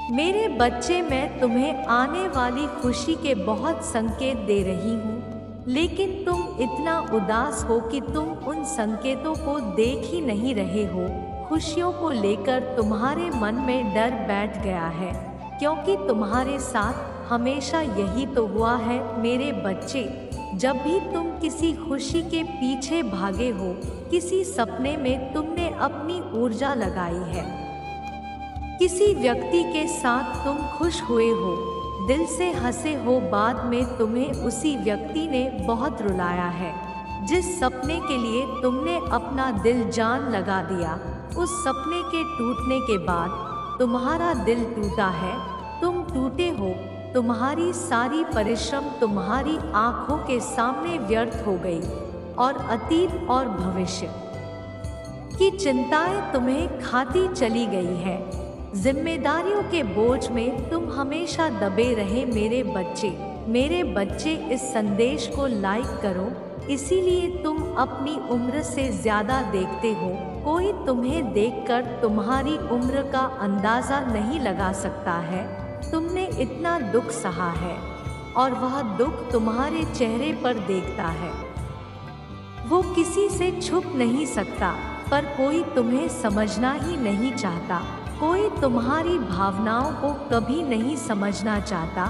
मेरे बच्चे, मैं तुम्हें आने वाली खुशी के बहुत संकेत दे रही हूँ, लेकिन तुम इतना उदास हो कि तुम उन संकेतों को देख ही नहीं रहे हो। खुशियों को लेकर तुम्हारे मन में डर बैठ गया है, क्योंकि तुम्हारे साथ हमेशा यही तो हुआ है मेरे बच्चे। जब भी तुम किसी खुशी के पीछे भागे हो, किसी सपने में तुमने अपनी ऊर्जा लगाई है, किसी व्यक्ति के साथ तुम खुश हुए हो, दिल से हंसे हो, बाद में तुम्हें उसी व्यक्ति ने बहुत रुलाया है। जिस सपने के लिए तुमने अपना दिल जान लगा दिया, उस सपने के टूटने के बाद तुम्हारा दिल टूटा है, तुम टूटे हो, तुम्हारी सारी परिश्रम तुम्हारी आंखों के सामने व्यर्थ हो गई और अतीत और भविष्य की चिंताएं तुम्हें खाती चली गई है। जिम्मेदारियों के बोझ में तुम हमेशा दबे रहे मेरे बच्चे। मेरे बच्चे, इस संदेश को लाइक करो, इसीलिए तुम अपनी उम्र से ज़्यादा देखते हो। कोई तुम्हें देखकर तुम्हारी उम्र का अंदाज़ा नहीं लगा सकता है। तुमने इतना दुख सहा है और वह दुख तुम्हारे चेहरे पर देखता है, वो किसी से छुप नहीं सकता, पर कोई तुम्हें समझना ही नहीं चाहता। कोई तुम्हारी भावनाओं को कभी नहीं समझना चाहता,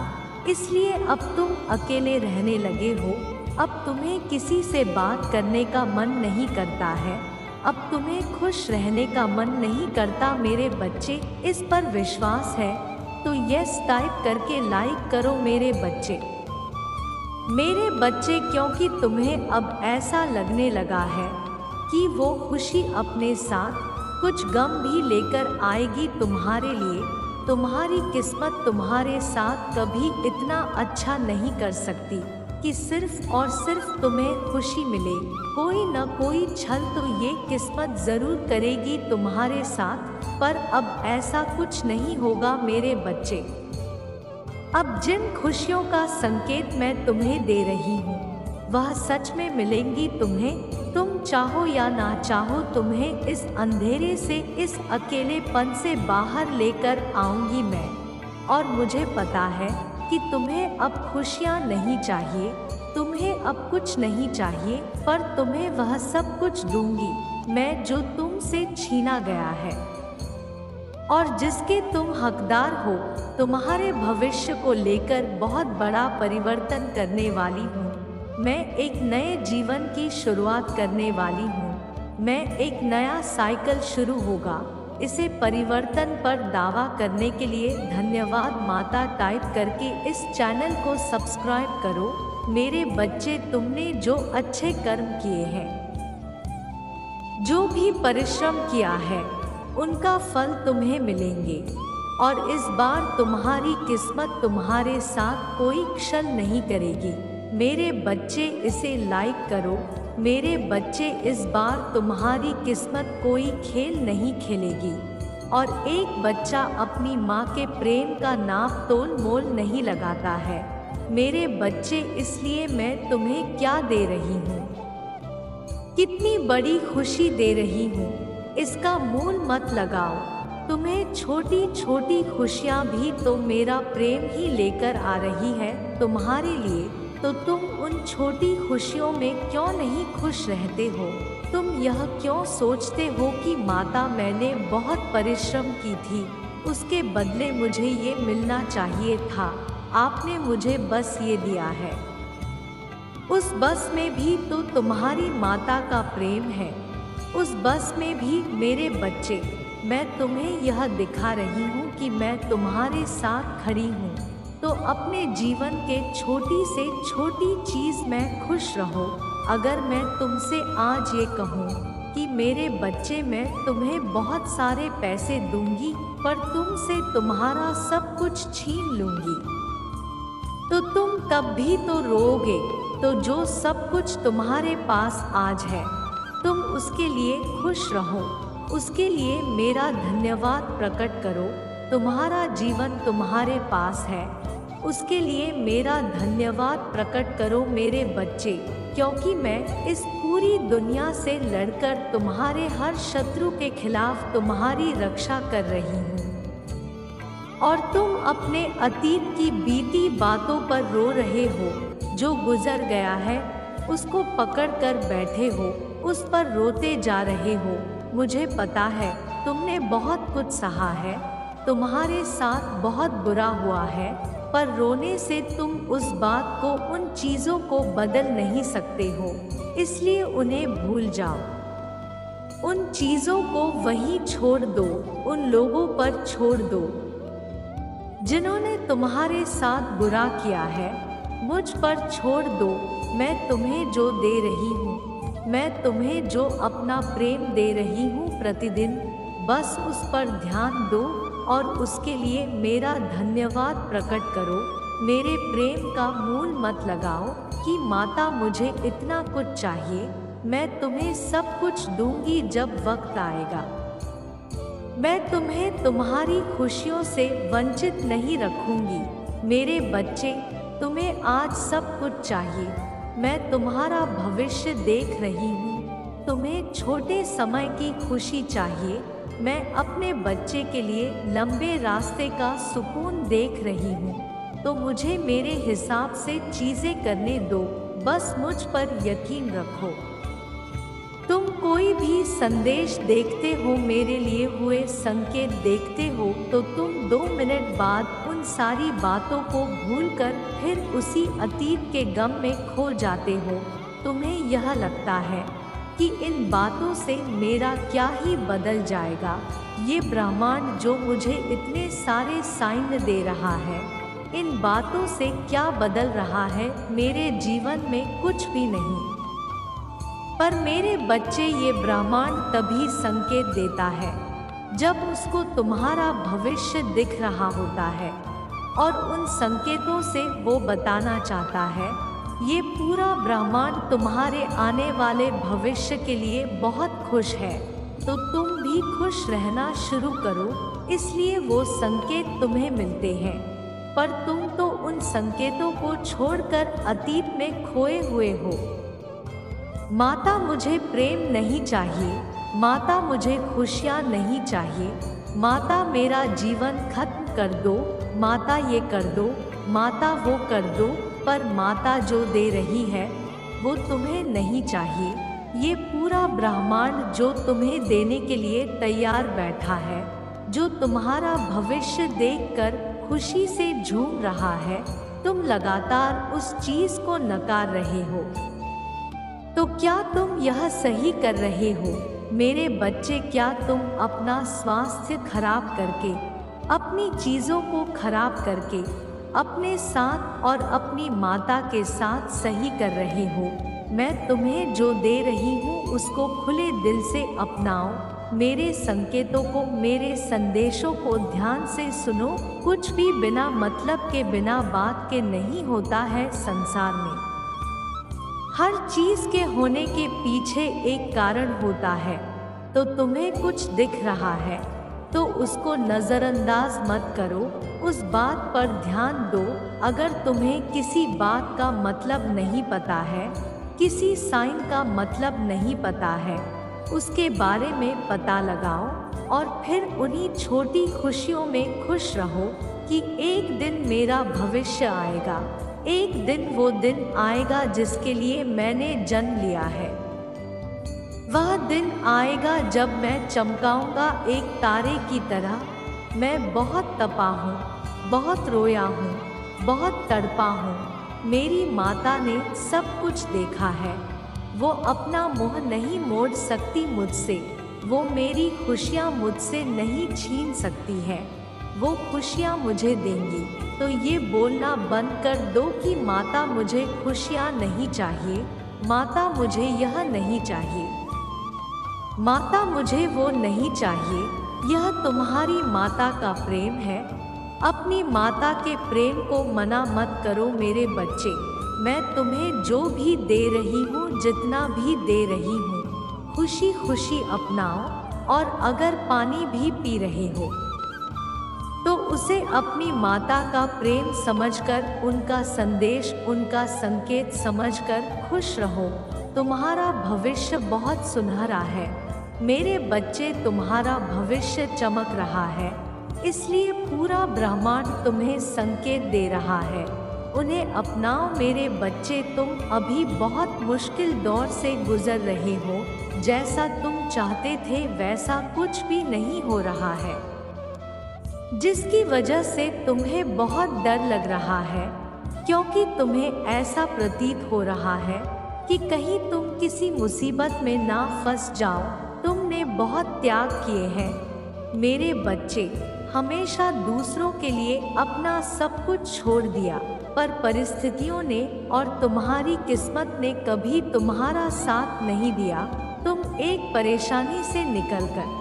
इसलिए अब तुम अकेले रहने लगे हो। अब तुम्हें किसी से बात करने का मन नहीं करता है, अब तुम्हें खुश रहने का मन नहीं करता। मेरे बच्चे, इस पर विश्वास है तो यस टाइप करके लाइक करो मेरे बच्चे। मेरे बच्चे, क्योंकि तुम्हें अब ऐसा लगने लगा है कि वो खुशी अपने साथ कुछ गम भी लेकर आएगी तुम्हारे लिए। तुम्हारी किस्मत तुम्हारे साथ कभी इतना अच्छा नहीं कर सकती कि सिर्फ और सिर्फ तुम्हें खुशी मिले। कोई न कोई छल तो ये किस्मत ज़रूर करेगी तुम्हारे साथ, पर अब ऐसा कुछ नहीं होगा मेरे बच्चे। अब जिन खुशियों का संकेत मैं तुम्हें दे रही हूँ, वह सच में मिलेंगी तुम्हें। तुम चाहो या ना चाहो, तुम्हें इस अंधेरे से, इस अकेलेपन से बाहर लेकर आऊंगी मैं। और मुझे पता है कि तुम्हें अब खुशियाँ नहीं चाहिए, तुम्हें अब कुछ नहीं चाहिए, पर तुम्हें वह सब कुछ दूंगी मैं जो तुमसे छीना गया है और जिसके तुम हकदार हो। तुम्हारे भविष्य को लेकर बहुत बड़ा परिवर्तन करने वाली हूँ मैं। एक नए जीवन की शुरुआत करने वाली हूँ मैं। एक नया साइकिल शुरू होगा। इसे परिवर्तन पर दावा करने के लिए धन्यवाद माता टाइप करके इस चैनल को सब्सक्राइब करो। मेरे बच्चे, तुमने जो अच्छे कर्म किए हैं, जो भी परिश्रम किया है, उनका फल तुम्हें मिलेंगे। और इस बार तुम्हारी किस्मत तुम्हारे साथ कोई छल नहीं करेगी। मेरे बच्चे, इसे लाइक करो। मेरे बच्चे, इस बार तुम्हारी किस्मत कोई खेल नहीं खेलेगी। और एक बच्चा अपनी माँ के प्रेम का नाप तोल मोल नहीं लगाता है। मेरे बच्चे, इसलिए मैं तुम्हें क्या दे रही हूँ, कितनी बड़ी खुशी दे रही हूँ, इसका मूल मत लगाओ। तुम्हें छोटी छोटी खुशियाँ भी तो मेरा प्रेम ही लेकर आ रही है तुम्हारे लिए। तो तुम उन छोटी खुशियों में क्यों नहीं खुश रहते हो? तुम यह क्यों सोचते हो कि माता, मैंने बहुत परिश्रम की थी, उसके बदले मुझे ये मिलना चाहिए था, आपने मुझे बस ये दिया है। उस बस में भी तो तुम्हारी माता का प्रेम है। उस बस में भी मेरे बच्चे, मैं तुम्हें यह दिखा रही हूँ कि मैं तुम्हारे साथ खड़ी हूँ। तो अपने जीवन के छोटी से छोटी चीज़ में खुश रहो। अगर मैं तुमसे आज ये कहूँ कि मेरे बच्चे, मैं तुम्हें बहुत सारे पैसे दूंगी, पर तुमसे तुम्हारा सब कुछ छीन लूंगी, तो तुम तब भी तो रोओगे। तो जो सब कुछ तुम्हारे पास आज है, तुम उसके लिए खुश रहो, उसके लिए मेरा धन्यवाद प्रकट करो। तुम्हारा जीवन तुम्हारे पास है, उसके लिए मेरा धन्यवाद प्रकट करो मेरे बच्चे, क्योंकि मैं इस पूरी दुनिया से लड़कर तुम्हारे हर शत्रु के खिलाफ तुम्हारी रक्षा कर रही हूँ। और तुम अपने अतीत की बीती बातों पर रो रहे हो। जो गुजर गया है उसको पकड़ कर बैठे हो, उस पर रोते जा रहे हो। मुझे पता है तुमने बहुत कुछ सहा है, तुम्हारे साथ बहुत बुरा हुआ है, पर रोने से तुम उस बात को, उन चीज़ों को बदल नहीं सकते हो। इसलिए उन्हें भूल जाओ। उन चीज़ों को वहीं छोड़ दो, उन लोगों पर छोड़ दो जिन्होंने तुम्हारे साथ बुरा किया है। मुझ पर छोड़ दो। मैं तुम्हें जो दे रही हूँ, मैं तुम्हें जो अपना प्रेम दे रही हूँ प्रतिदिन, बस उस पर ध्यान दो और उसके लिए मेरा धन्यवाद प्रकट करो। मेरे प्रेम का मूल मत लगाओ कि माता मुझे इतना कुछ चाहिए। मैं तुम्हें सब कुछ दूंगी जब वक्त आएगा। मैं तुम्हें तुम्हारी खुशियों से वंचित नहीं रखूंगी। मेरे बच्चे, तुम्हें आज सब कुछ चाहिए। मैं तुम्हारा भविष्य देख रही हूँ। तुम्हें छोटे समय की खुशी चाहिए। मैं अपने बच्चे के लिए लंबे रास्ते का सुकून देख रही हूँ। तो मुझे मेरे हिसाब से चीज़ें करने दो, बस मुझ पर यकीन रखो। तुम कोई भी संदेश देखते हो, मेरे लिए हुए संकेत देखते हो, तो तुम 2 मिनट बाद उन सारी बातों को भूलकर फिर उसी अतीत के गम में खो जाते हो। तुम्हें यह लगता है कि इन बातों से मेरा क्या ही बदल जाएगा। ये ब्रह्मांड जो मुझे इतने सारे साइन दे रहा है, इन बातों से क्या बदल रहा है? मेरे जीवन में कुछ भी नहीं। पर मेरे बच्चे, ये ब्रह्मांड तभी संकेत देता है जब उसको तुम्हारा भविष्य दिख रहा होता है, और उन संकेतों से वो बताना चाहता है ये पूरा ब्रह्मांड तुम्हारे आने वाले भविष्य के लिए बहुत खुश है। तो तुम भी खुश रहना शुरू करो, इसलिए वो संकेत तुम्हें मिलते हैं। पर तुम तो उन संकेतों को छोड़कर अतीत में खोए हुए हो। माता, मुझे प्रेम नहीं चाहिए। माता, मुझे खुशियाँ नहीं चाहिए। माता, मेरा जीवन खत्म कर दो। माता, ये कर दो। माता, वो कर दो। पर माता जो दे रही है वो तुम्हें नहीं चाहिए। ये पूरा ब्रह्मांड जो तुम्हें देने के लिए तैयार बैठा है, जो तुम्हारा भविष्य देखकर खुशी से झूम रहा है, तुम लगातार उस चीज़ को नकार रहे हो। तो क्या तुम यह सही कर रहे हो? मेरे बच्चे, क्या तुम अपना स्वास्थ्य खराब करके, अपनी चीज़ों को खराब करके अपने साथ और अपनी माता के साथ सही कर रहे हो? मैं तुम्हें जो दे रही हूँ उसको खुले दिल से अपनाओ। मेरे संकेतों को, मेरे संदेशों को ध्यान से सुनो। कुछ भी बिना मतलब के, बिना बात के नहीं होता है संसार में। हर चीज़ के होने के पीछे एक कारण होता है। तो तुम्हें कुछ दिख रहा है तो उसको नज़रअंदाज मत करो, उस बात पर ध्यान दो। अगर तुम्हें किसी बात का मतलब नहीं पता है, किसी साइन का मतलब नहीं पता है, उसके बारे में पता लगाओ और फिर उन्हीं छोटी खुशियों में खुश रहो कि एक दिन मेरा भविष्य आएगा। एक दिन वो दिन आएगा जिसके लिए मैंने जन्म लिया है। वह दिन आएगा जब मैं चमकाऊंगा एक तारे की तरह। मैं बहुत तपा हूँ, बहुत रोया हूँ, बहुत तड़पा हूँ। मेरी माता ने सब कुछ देखा है। वो अपना मुँह नहीं मोड़ सकती मुझसे। वो मेरी खुशियाँ मुझसे नहीं छीन सकती है। वो खुशियाँ मुझे देंगी। तो ये बोलना बंद कर दो कि माता, मुझे खुशियाँ नहीं चाहिए। माता, मुझे यह नहीं चाहिए। माता, मुझे वो नहीं चाहिए। यह तुम्हारी माता का प्रेम है। अपनी माता के प्रेम को मना मत करो मेरे बच्चे। मैं तुम्हें जो भी दे रही हूँ, जितना भी दे रही हूँ, खुशी खुशी अपनाओ। और अगर पानी भी पी रहे हो तो उसे अपनी माता का प्रेम समझकर, उनका संदेश, उनका संकेत समझकर खुश रहो। तुम्हारा भविष्य बहुत सुनहरा है मेरे बच्चे। तुम्हारा भविष्य चमक रहा है। इसलिए पूरा ब्रह्मांड तुम्हें संकेत दे रहा है, उन्हें अपनाओ मेरे बच्चे। तुम अभी बहुत मुश्किल दौर से गुजर रहे हो, जैसा तुम चाहते थे वैसा कुछ भी नहीं हो रहा है, जिसकी वजह से तुम्हें बहुत डर लग रहा है, क्योंकि तुम्हें ऐसा प्रतीत हो रहा है कि कहीं तुम किसी मुसीबत में ना फंस जाओ। तुमने बहुत त्याग किए हैं मेरे बच्चे, हमेशा दूसरों के लिए अपना सब कुछ छोड़ दिया, पर परिस्थितियों ने और तुम्हारी किस्मत ने कभी तुम्हारा साथ नहीं दिया। तुम एक परेशानी से निकलकर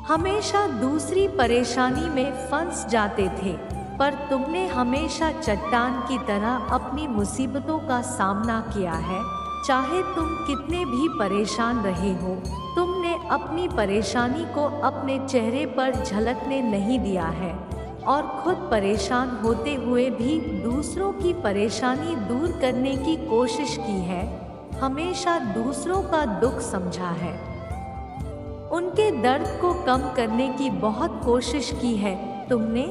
हमेशा दूसरी परेशानी में फंस जाते थे, पर तुमने हमेशा चट्टान की तरह अपनी मुसीबतों का सामना किया है। चाहे तुम कितने भी परेशान रहे हो, तुमने अपनी परेशानी को अपने चेहरे पर झलकने नहीं दिया है और खुद परेशान होते हुए भी दूसरों की परेशानी दूर करने की कोशिश की है। हमेशा दूसरों का दुख समझा है, उनके दर्द को कम करने की बहुत कोशिश की है तुमने,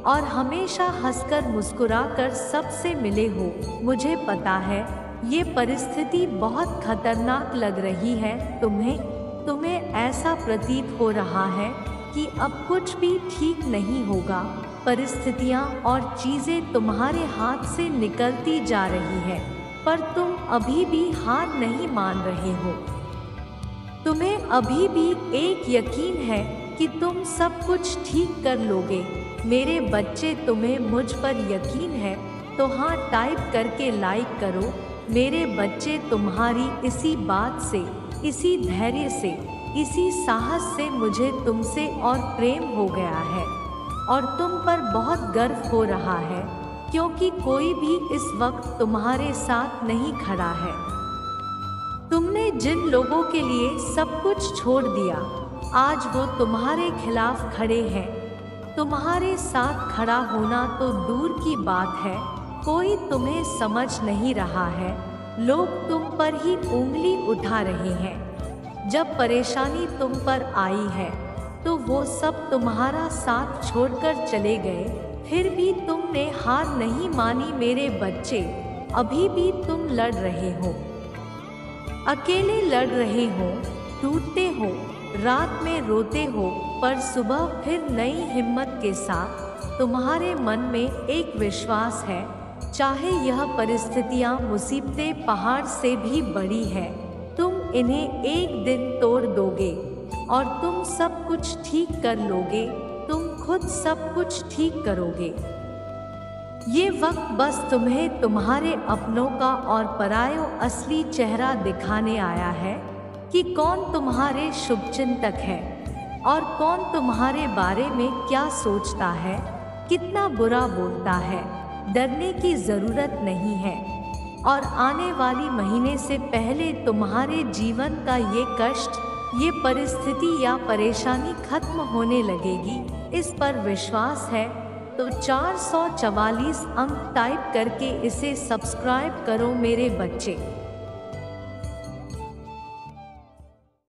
और हमेशा हंसकर मुस्कुराकर सबसे मिले हो। मुझे पता है ये परिस्थिति बहुत खतरनाक लग रही है तुम्हें ऐसा प्रतीत हो रहा है कि अब कुछ भी ठीक नहीं होगा। परिस्थितियाँ और चीज़ें तुम्हारे हाथ से निकलती जा रही है, पर तुम अभी भी हार नहीं मान रहे हो। तुम्हें अभी भी एक यकीन है कि तुम सब कुछ ठीक कर लोगे मेरे बच्चे। तुम्हें मुझ पर यकीन है तो हाँ टाइप करके लाइक करो मेरे बच्चे। तुम्हारी इसी बात से, इसी धैर्य से, इसी साहस से मुझे तुमसे और प्रेम हो गया है और तुम पर बहुत गर्व हो रहा है, क्योंकि कोई भी इस वक्त तुम्हारे साथ नहीं खड़ा है। तुमने जिन लोगों के लिए सब कुछ छोड़ दिया, आज वो तुम्हारे खिलाफ खड़े हैं। तुम्हारे साथ खड़ा होना तो दूर की बात है, कोई तुम्हें समझ नहीं रहा है। लोग तुम पर ही उंगली उठा रहे हैं। जब परेशानी तुम पर आई है तो वो सब तुम्हारा साथ छोड़कर चले गए, फिर भी तुमने हार नहीं मानी मेरे बच्चे। अभी भी तुम लड़ रहे हो, अकेले लड़ रहे हो, टूटते हो, रात में रोते हो, पर सुबह फिर नई हिम्मत के साथ तुम्हारे मन में एक विश्वास है। चाहे यह परिस्थितियाँ, मुसीबतें पहाड़ से भी बड़ी है, तुम इन्हें एक दिन तोड़ दोगे और तुम सब कुछ ठीक कर लोगे। तुम खुद सब कुछ ठीक करोगे। ये वक्त बस तुम्हें तुम्हारे अपनों का और परायों असली चेहरा दिखाने आया है कि कौन तुम्हारे शुभचिंतक है और कौन तुम्हारे बारे में क्या सोचता है, कितना बुरा बोलता है। डरने की ज़रूरत नहीं है और आने वाली महीने से पहले तुम्हारे जीवन का ये कष्ट, ये परिस्थिति या परेशानी खत्म होने लगेगी। इस पर विश्वास है तो 444 अंक टाइप करके इसे सब्सक्राइब करो मेरे बच्चे।